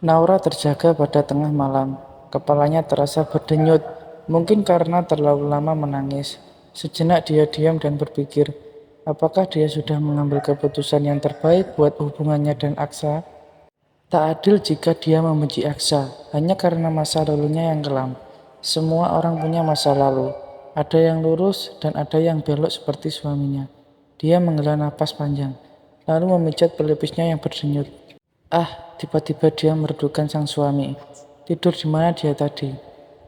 Naura terjaga pada tengah malam. Kepalanya terasa berdenyut, mungkin karena terlalu lama menangis. Sejenak dia diam dan berpikir, apakah dia sudah mengambil keputusan yang terbaik buat hubungannya dan Aksa? Tak adil jika dia membenci Aksa, hanya karena masa lalunya yang kelam. Semua orang punya masa lalu. Ada yang lurus dan ada yang belok seperti suaminya. Dia menghela napas panjang, lalu memijat pelipisnya yang berdenyut. Tiba-tiba dia meredukan sang suami. Tidur di mana dia tadi?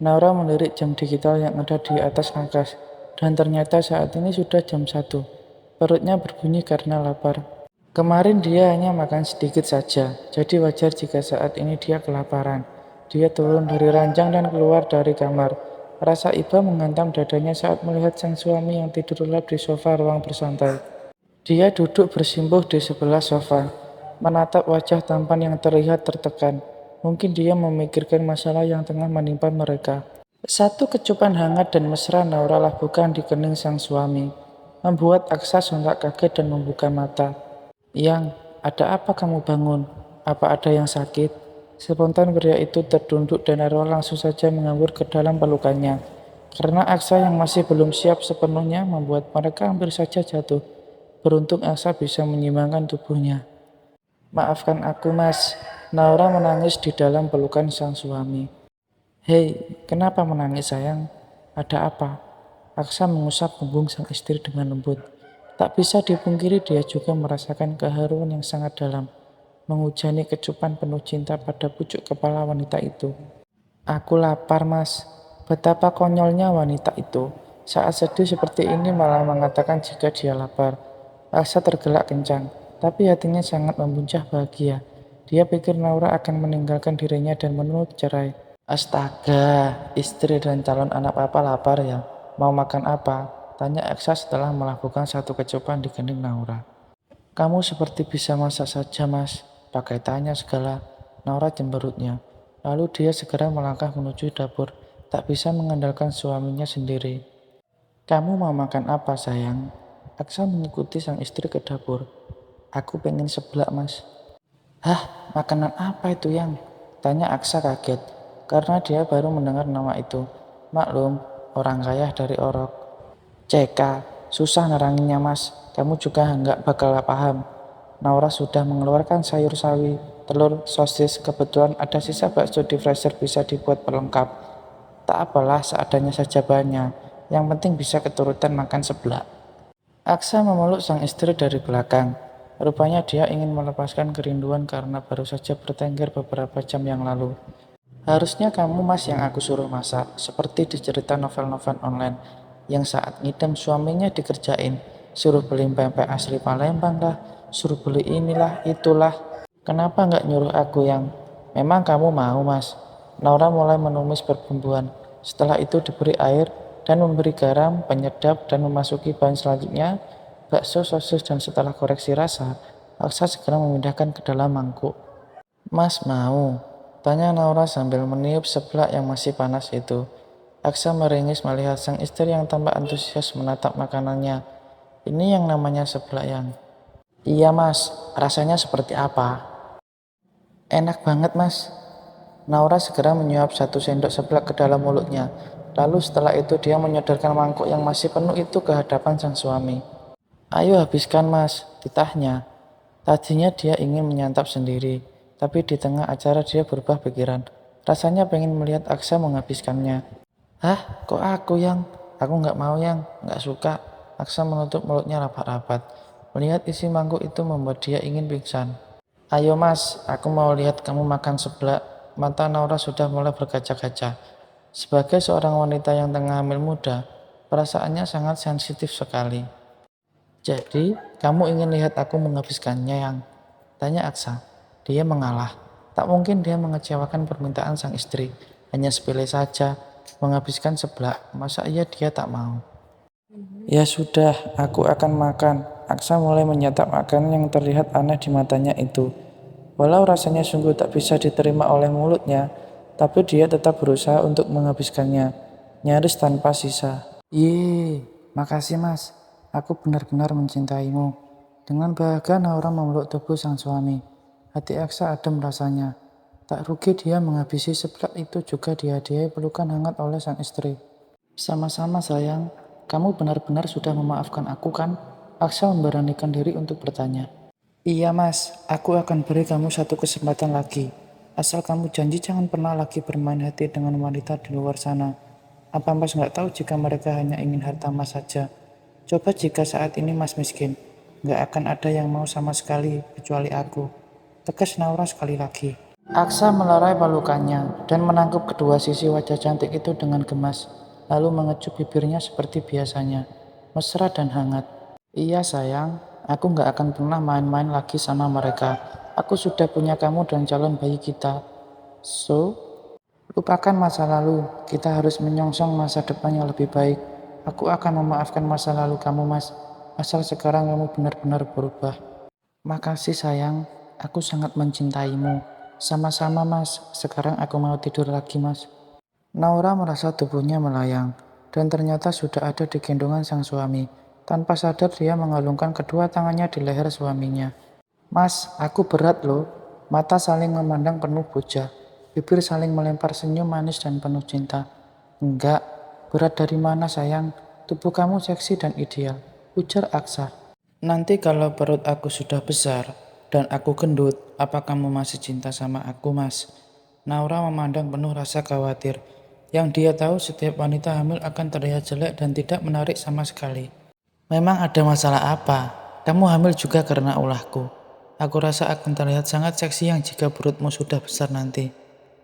Naura melirik jam digital yang ada di atas nangkas, dan ternyata saat ini sudah jam 1. Perutnya berbunyi karena lapar. Kemarin dia hanya makan sedikit saja, jadi wajar jika saat ini dia kelaparan. Dia turun dari ranjang dan keluar dari kamar. Rasa iba menghantam dadanya saat melihat sang suami yang tidur lelap di sofa ruang bersantai. Dia duduk bersimpuh di sebelah sofa, menatap wajah tampan yang terlihat tertekan. Mungkin dia memikirkan masalah yang tengah menimpa mereka. Satu kecupan hangat dan mesra Naura labuhkan di kening sang suami, membuat Aksa sontak kaget dan membuka mata. Yang, ada apa kamu bangun? Apa ada yang sakit? Spontan pria itu terdunduk dan Naura langsung saja menganggur ke dalam pelukannya. Karena Aksa yang masih belum siap sepenuhnya membuat mereka hampir saja jatuh. Beruntung Aksa bisa menyimbangkan tubuhnya. Maafkan aku mas, Naura menangis di dalam pelukan sang suami. Hei, kenapa menangis sayang? Ada apa? Aksa mengusap punggung sang istri dengan lembut. Tak bisa dipungkiri dia juga merasakan keharuan yang sangat dalam, menghujani kecupan penuh cinta pada pucuk kepala wanita itu. Aku lapar mas. Betapa konyolnya wanita itu. Saat sedih seperti ini malah mengatakan jika dia lapar. Aksa tergelak kencang, tapi hatinya sangat membuncah bahagia. Dia pikir Naura akan meninggalkan dirinya dan menuntut cerai. Astaga, istri dan calon anak papa lapar ya. Mau makan apa? Tanya Aksa setelah melakukan satu kecupan di kening Naura. Kamu seperti bisa masak saja mas, pakai tanya segala. Naura cemberutnya. Lalu dia segera melangkah menuju dapur, tak bisa mengandalkan suaminya sendiri. Kamu mau makan apa sayang? Aksa mengikuti sang istri ke dapur. Aku pengen seblak mas. Hah, makanan apa itu yang? Tanya Aksa kaget, karena dia baru mendengar nama itu. Maklum, orang kaya dari Orok. CK, susah neranginnya mas, kamu juga nggak bakal paham. Naura sudah mengeluarkan sayur sawi, telur, sosis, kebetulan ada sisa bakso di freezer bisa dibuat pelengkap. Tak apalah seadanya saja banyak, yang penting bisa keturutan makan seblak. Aksa memeluk sang istri dari belakang. Rupanya dia ingin melepaskan kerinduan karena baru saja bertengkar beberapa jam yang lalu. Harusnya kamu mas yang aku suruh masak, seperti di cerita novel-novel online, yang saat ngidam suaminya dikerjain, suruh beli pempek asli Palembang lah, suruh beli inilah, itulah. Kenapa nggak nyuruh aku yang, memang kamu mau mas? Naura mulai menumis perbumbuan, setelah itu diberi air, dan memberi garam, penyedap, dan memasuki bahan selanjutnya, bakso, sosis, dan setelah koreksi rasa, Aksa segera memindahkan ke dalam mangkuk. Mas mau? Tanya Naura sambil meniup seblak yang masih panas itu. Aksa meringis melihat sang istri yang tampak antusias menatap makanannya. Ini yang namanya seblak yang. Iya mas, rasanya seperti apa? Enak banget mas. Naura segera menyuap satu sendok seblak ke dalam mulutnya. Lalu setelah itu dia menyodorkan mangkuk yang masih penuh itu ke hadapan sang suami. Ayo habiskan mas, titahnya. Tadinya dia ingin menyantap sendiri, tapi di tengah acara dia berubah pikiran. Rasanya pengen melihat Aksa menghabiskannya. Hah, kok aku yang? Aku nggak mau yang, nggak suka. Aksa menutup mulutnya rapat-rapat. Melihat isi mangkuk itu membuat dia ingin pingsan. Ayo mas, aku mau lihat kamu makan seblak. Mata Naura sudah mulai berkaca-kaca. Sebagai seorang wanita yang tengah hamil muda, perasaannya sangat sensitif sekali. Jadi, kamu ingin lihat aku menghabiskannya yang? Tanya Aksa. Dia mengalah. Tak mungkin dia mengecewakan permintaan sang istri. Hanya sepele saja, menghabiskan seblak. Masa iya dia tak mau? Ya sudah, aku akan makan. Aksa mulai menyantap makanan yang terlihat aneh di matanya itu. Walau rasanya sungguh tak bisa diterima oleh mulutnya, tapi dia tetap berusaha untuk menghabiskannya, nyaris tanpa sisa. Yeay, makasih mas. Aku benar-benar mencintaimu. Dengan bahagia Naura memeluk tubuh sang suami. Hati Aksa adem rasanya. Tak rugi dia menghabisi seblak itu juga dihadiahi pelukan hangat oleh sang istri. Sama-sama sayang, kamu benar-benar sudah memaafkan aku kan? Aksa memberanikan diri untuk bertanya. Iya mas, aku akan beri kamu satu kesempatan lagi. Asal kamu janji jangan pernah lagi bermain hati dengan wanita di luar sana. Apa mas nggak tahu jika mereka hanya ingin harta mas saja? Coba jika saat ini mas miskin, nggak akan ada yang mau sama sekali kecuali aku. Tegas Naura sekali lagi. Aksa melerai pelukannya dan menangkap kedua sisi wajah cantik itu dengan gemas, lalu mengecup bibirnya seperti biasanya, mesra dan hangat. Iya sayang, aku nggak akan pernah main-main lagi sama mereka. Aku sudah punya kamu dan calon bayi kita. So, lupakan masa lalu, kita harus menyongsong masa depan yang lebih baik. Aku akan memaafkan masa lalu kamu mas, asal sekarang kamu benar-benar berubah. Makasih sayang, aku sangat mencintaimu. Sama-sama mas, sekarang aku mau tidur lagi mas. Naura merasa tubuhnya melayang, dan ternyata sudah ada di gendongan sang suami. Tanpa sadar dia mengalungkan kedua tangannya di leher suaminya. Mas, aku berat loh. Mata saling memandang penuh puja. Bibir saling melempar senyum manis dan penuh cinta. Enggak, berat dari mana sayang? Tubuh kamu seksi dan ideal, ujar Aksa. Nanti kalau perut aku sudah besar dan aku gendut, apa kamu masih cinta sama aku, Mas? Naura memandang penuh rasa khawatir. Yang dia tahu setiap wanita hamil akan terlihat jelek dan tidak menarik sama sekali. Memang ada masalah apa? Kamu hamil juga karena ulahku. Aku rasa akan terlihat sangat seksi yang jika perutmu sudah besar nanti.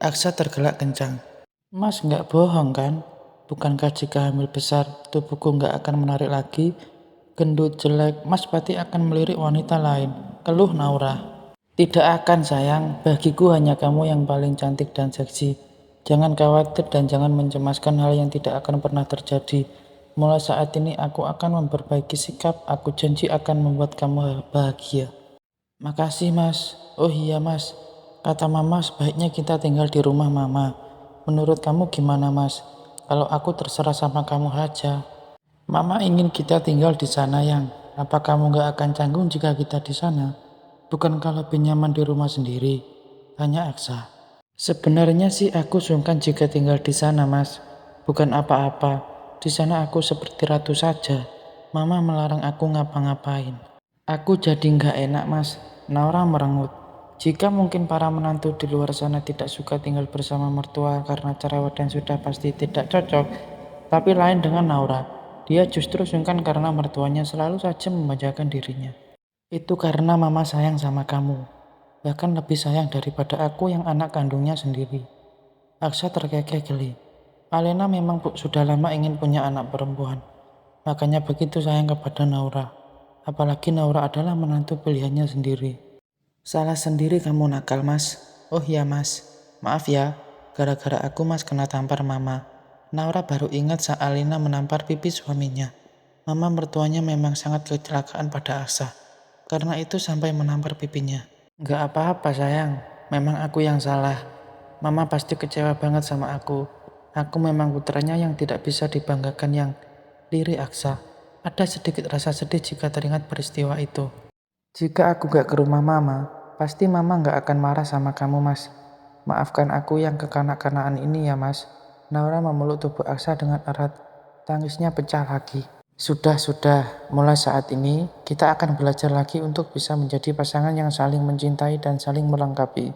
Aksa tergelak kencang. Mas nggak bohong kan? Bukankah jika hamil besar, tubuhku nggak akan menarik lagi? Gendut jelek, mas pasti akan melirik wanita lain. Keluh Naura. Tidak akan sayang, bagiku hanya kamu yang paling cantik dan seksi. Jangan khawatir dan jangan mencemaskan hal yang tidak akan pernah terjadi. Mulai saat ini aku akan memperbaiki sikap, aku janji akan membuat kamu bahagia. Makasih mas. Oh iya mas, kata mama sebaiknya kita tinggal di rumah mama. Menurut kamu gimana mas? Kalau aku terserah sama kamu aja. Mama ingin kita tinggal di sana yang. Apa kamu gak akan canggung jika kita di sana? Bukankah lebih nyaman di rumah sendiri? Tanya Aksa. Sebenarnya sih aku sungkan jika tinggal di sana mas. Bukan apa-apa. Di sana aku seperti ratu saja. Mama melarang aku ngapa-ngapain. Aku jadi nggak enak mas. Naura merengut. Jika mungkin para menantu di luar sana tidak suka tinggal bersama mertua karena cerewet dan sudah pasti tidak cocok. Tapi lain dengan Naura. Dia justru sungkan karena mertuanya selalu saja memanjakan dirinya. Itu karena mama sayang sama kamu. Bahkan lebih sayang daripada aku yang anak kandungnya sendiri. Aksa terkekeh geli. Alena memang sudah lama ingin punya anak perempuan. Makanya begitu sayang kepada Naura. Apalagi Naura adalah menantu pilihannya sendiri. Salah sendiri kamu nakal mas. Oh iya mas, maaf ya. Gara-gara aku mas kena tampar mama. Naura baru ingat saat Alena menampar pipi suaminya. Mama mertuanya memang sangat kecelakaan pada Aksa. Karena itu sampai menampar pipinya. Gak apa-apa sayang, memang aku yang salah. Mama pasti kecewa banget sama aku. Aku memang putranya yang tidak bisa dibanggakan yang lirik Aksa. Ada sedikit rasa sedih jika teringat peristiwa itu. Jika aku gak ke rumah mama, pasti mama gak akan marah sama kamu mas. Maafkan aku yang kekanak-kanakan ini ya mas. Naura memeluk tubuh Aksa dengan erat. Tangisnya pecah lagi. Sudah. Mulai saat ini, kita akan belajar lagi untuk bisa menjadi pasangan yang saling mencintai dan saling melengkapi.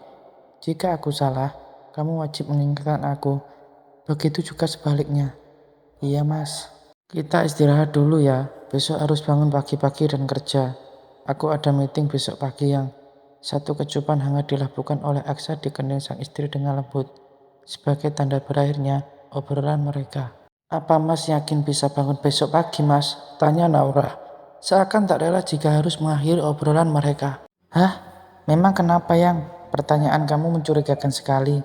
Jika aku salah, kamu wajib mengingatkan aku. Begitu juga sebaliknya. Iya mas. Kita istirahat dulu ya. Besok harus bangun pagi-pagi dan kerja. Aku ada meeting besok pagi yang. Satu kecupan hangat dilakukan oleh Aksa di kening sang istri dengan lembut. Sebagai tanda berakhirnya obrolan mereka. Apa mas yakin bisa bangun besok pagi mas? Tanya Naura. Seakan tak rela jika harus mengakhiri obrolan mereka. Hah? Memang kenapa yang? Pertanyaan kamu mencurigakan sekali.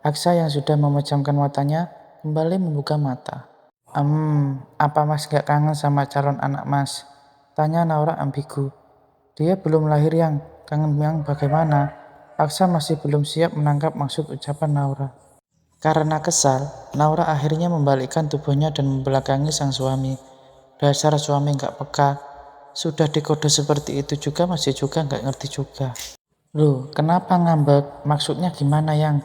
Aksa yang sudah memejamkan matanya kembali membuka mata. Apa mas gak kangen sama calon anak mas? Tanya Naura ambigu. Dia belum lahir yang. Kangen yang bagaimana? Aksa masih belum siap menangkap maksud ucapan Naura. Karena kesal, Naura akhirnya membalikkan tubuhnya dan membelakangi sang suami. Dasar suami gak peka. Sudah dikode seperti itu juga masih juga gak ngerti juga. Loh, kenapa ngambek? Maksudnya gimana, Yang?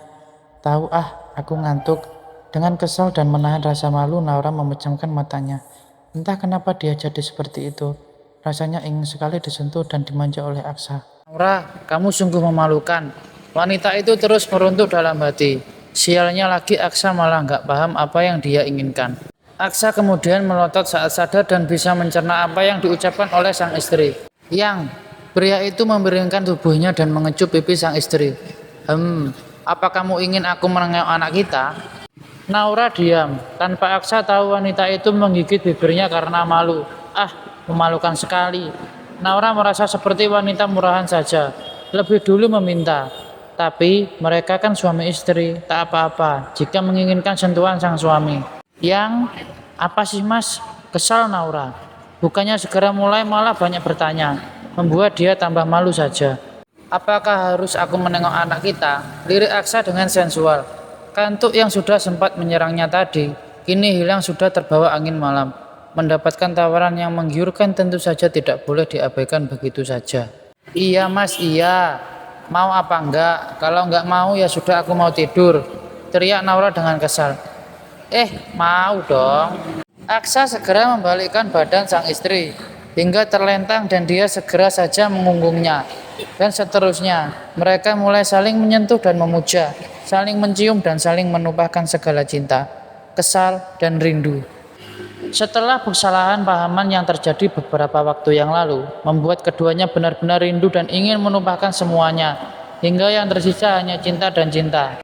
Tahu aku ngantuk. Dengan kesal dan menahan rasa malu, Naura memejamkan matanya. Entah kenapa dia jadi seperti itu. Rasanya ingin sekali disentuh dan dimanja oleh Aksa. Naura, kamu sungguh memalukan. Wanita itu terus meruntuh dalam hati. Sialnya lagi Aksa malah nggak paham apa yang dia inginkan. Aksa kemudian melotot saat sadar dan bisa mencerna apa yang diucapkan oleh sang istri. Yang, pria itu memberingkan tubuhnya dan mengecup pipi sang istri. Apa kamu ingin aku menengok anak kita? Naura diam, tanpa Aksa tahu wanita itu menggigit bibirnya karena malu. Memalukan sekali. Naura merasa seperti wanita murahan saja, lebih dulu meminta. Tapi mereka kan suami istri, tak apa-apa jika menginginkan sentuhan sang suami. Yang, apa sih mas? Kesal Naura. Bukannya segera mulai malah banyak bertanya, membuat dia tambah malu saja. Apakah harus aku menengok anak kita? Lirik Aksa dengan sensual. Kantuk yang sudah sempat menyerangnya tadi, kini hilang sudah terbawa angin malam. Mendapatkan tawaran yang menggiurkan tentu saja tidak boleh diabaikan begitu saja. Iya mas, iya. Mau apa enggak? Kalau enggak mau ya sudah aku mau tidur. Teriak Naura dengan kesal. Mau dong. Aksa segera membalikkan badan sang istri hingga terlentang dan dia segera saja mengunggungnya. Dan seterusnya, mereka mulai saling menyentuh dan memuja, saling mencium dan saling menumpahkan segala cinta, kesal dan rindu. Setelah kesalahan pahaman yang terjadi beberapa waktu yang lalu, membuat keduanya benar-benar rindu dan ingin menumpahkan semuanya, hingga yang tersisa hanya cinta dan cinta.